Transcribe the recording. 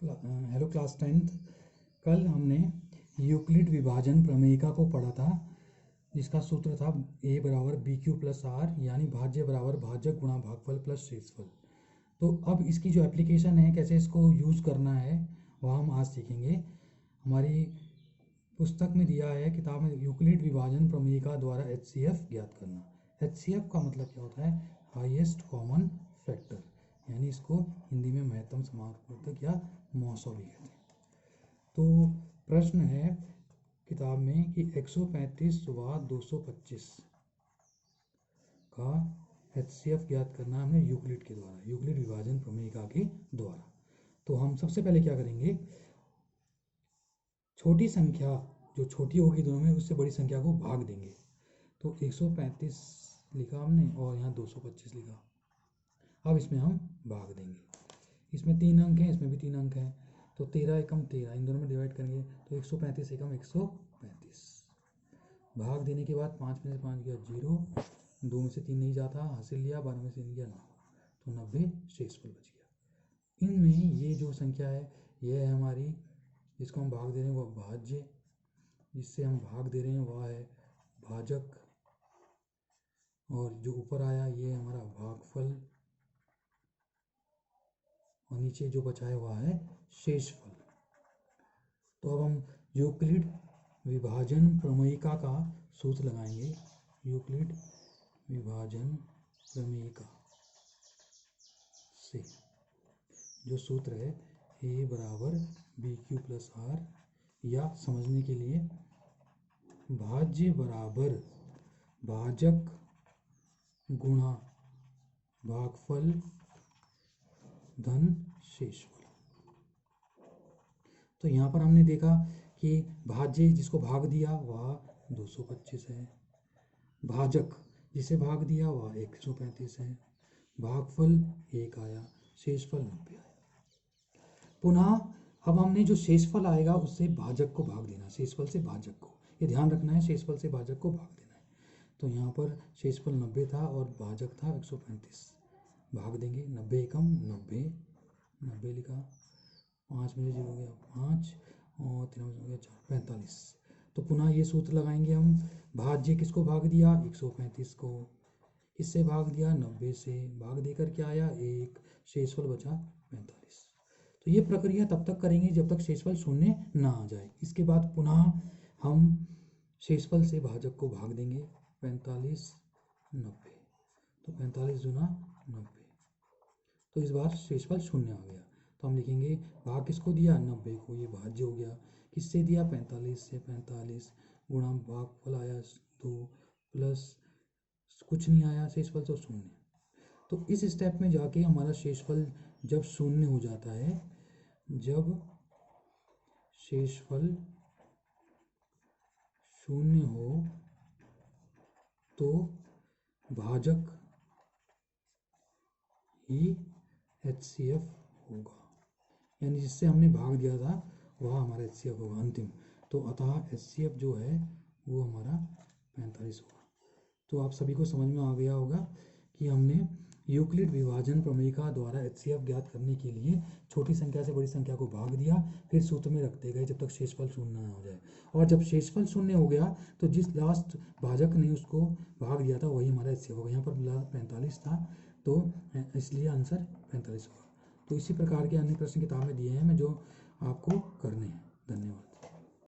Hello class 10th। कल हमने Euclid विभाजन प्रमेयिका को पढ़ा था, जिसका सूत्र था a बराबर बी क्यू प्लस आर, यानी भाज्य बराबर भाजक गुणा भागफल प्लस शेषफल। तो अब इसकी जो एप्लीकेशन है, कैसे इसको यूज़ करना है, वह हम आज सीखेंगे। हमारी पुस्तक में दिया है, किताब में, यूक्लिड विभाजन प्रमेयिका द्वारा HCF ज्ञात करना। HCF का मतलब क्या होता है? हाईएस्ट कॉमन फैक्टर, यानी इसको हिंदी में महत्तम समापवर्धक या मौसो भी कहते हैं। तो प्रश्न है किताब में कि 135 व 225 का HCF ज्ञात करना हमने यूक्लिड के द्वारा, यूक्लिड विभाजन प्रमेयिका के द्वारा। तो हम सबसे पहले क्या करेंगे, छोटी संख्या जो छोटी होगी दोनों में, उससे बड़ी संख्या को भाग देंगे। तो 135 लिखा हमने और यहाँ 225 लिखा। अब इसमें हम भाग देंगे। इसमें 3 अंक हैं, इसमें भी 3 अंक हैं, तो 13 एकम 13, इन दोनों में डिवाइड करेंगे तो 135 एकम 135। भाग देने के बाद 5 में से 5 गया 0, 2 में से 3 नहीं जाता, हासिल लिया, 12 में से 3 गया 9, तो 90 शेषफल बच गया। इनमें ये जो संख्या है, यह है हमारी, जिसको हम भाग दे रहे हैं वह भाज्य, जिससे हम भाग दे रहे हैं वह है भाजक, और जो ऊपर आया ये हमारा भागफल, और नीचे जो बचा है वह है शेषफल। तो अब हम यूक्लिड विभाजन प्रमेयिका का सूत्र लगाएंगे। यूक्लिड विभाजन प्रमेयिका से जो सूत्र है a बराबर बी क्यू प्लस आर, या समझने के लिए भाज्य बराबर भाजक गुणा भागफल धन शेषफल। तो यहाँ पर हमने देखा कि भाज्य जिसको भाग दिया वह 225 है, भाजक जिसे भाग दिया वह 135 है, भागफल 1 आया, शेषफल 90 आया। पुनः अब हमने जो शेषफल आएगा उससे भाजक को भाग देना, शेषफल से भाजक को, ये ध्यान रखना है, शेषफल से भाजक को भाग देना है। तो यहाँ पर शेषफल 90 था और भाजक था 135, भाग देंगे 90 एकम 90, 90 लिखा, 5 में से 0 गया 5 और 3 में से गया 4, 45। तो पुनः ये सूत्र लगाएंगे हम, भाज्य किसको भाग दिया? 135 को, इससे भाग दिया 90 से, भाग देकर क्या आया? 1, शेषफल बचा 45। तो ये प्रक्रिया तब तक करेंगे जब तक शेषफल शून्य ना आ जाए। इसके बाद पुनः हम शेषफल से भाजक को भाग देंगे, 45 90, तो 45 दूना 90, तो इस बार शेषफल शून्य आ गया। तो हम लिखेंगे भाग किसको दिया? 90 को, ये भाज्य हो गया। किससे दिया? 45 से, 45 गुणा भागफल आया 2 प्लस कुछ नहीं आया शेषफल, तो 0। तो इस स्टेप में जाके हमारा शेषफल जब शून्य हो जाता है, जब शेषफल शून्य हो तो भाजक ही HCF होगा, यानी जिससे हमने भाग दिया था वह हमारा HCF होगा अंतिम। तो अतः HCF जो है वो हमारा 45 होगा। तो आप सभी को समझ में आ गया होगा कि हमने यूक्लिड विभाजन प्रमेयिका द्वारा HCF ज्ञात करने के लिए छोटी संख्या से बड़ी संख्या को भाग दिया, फिर सूत्र में रखते गए जब तक शेषफल शून्य ना हो जाए, और जब शेषफल शून्य हो गया तो जिस लास्ट भाजक ने उसको भाग दिया था वही हमारा HCF होगा। यहाँ पर 45 था, तो इसलिए आंसर 45 होगा। तो इसी प्रकार के अन्य प्रश्न किताब में दिए हैं, मैं जो आपको करने हैं।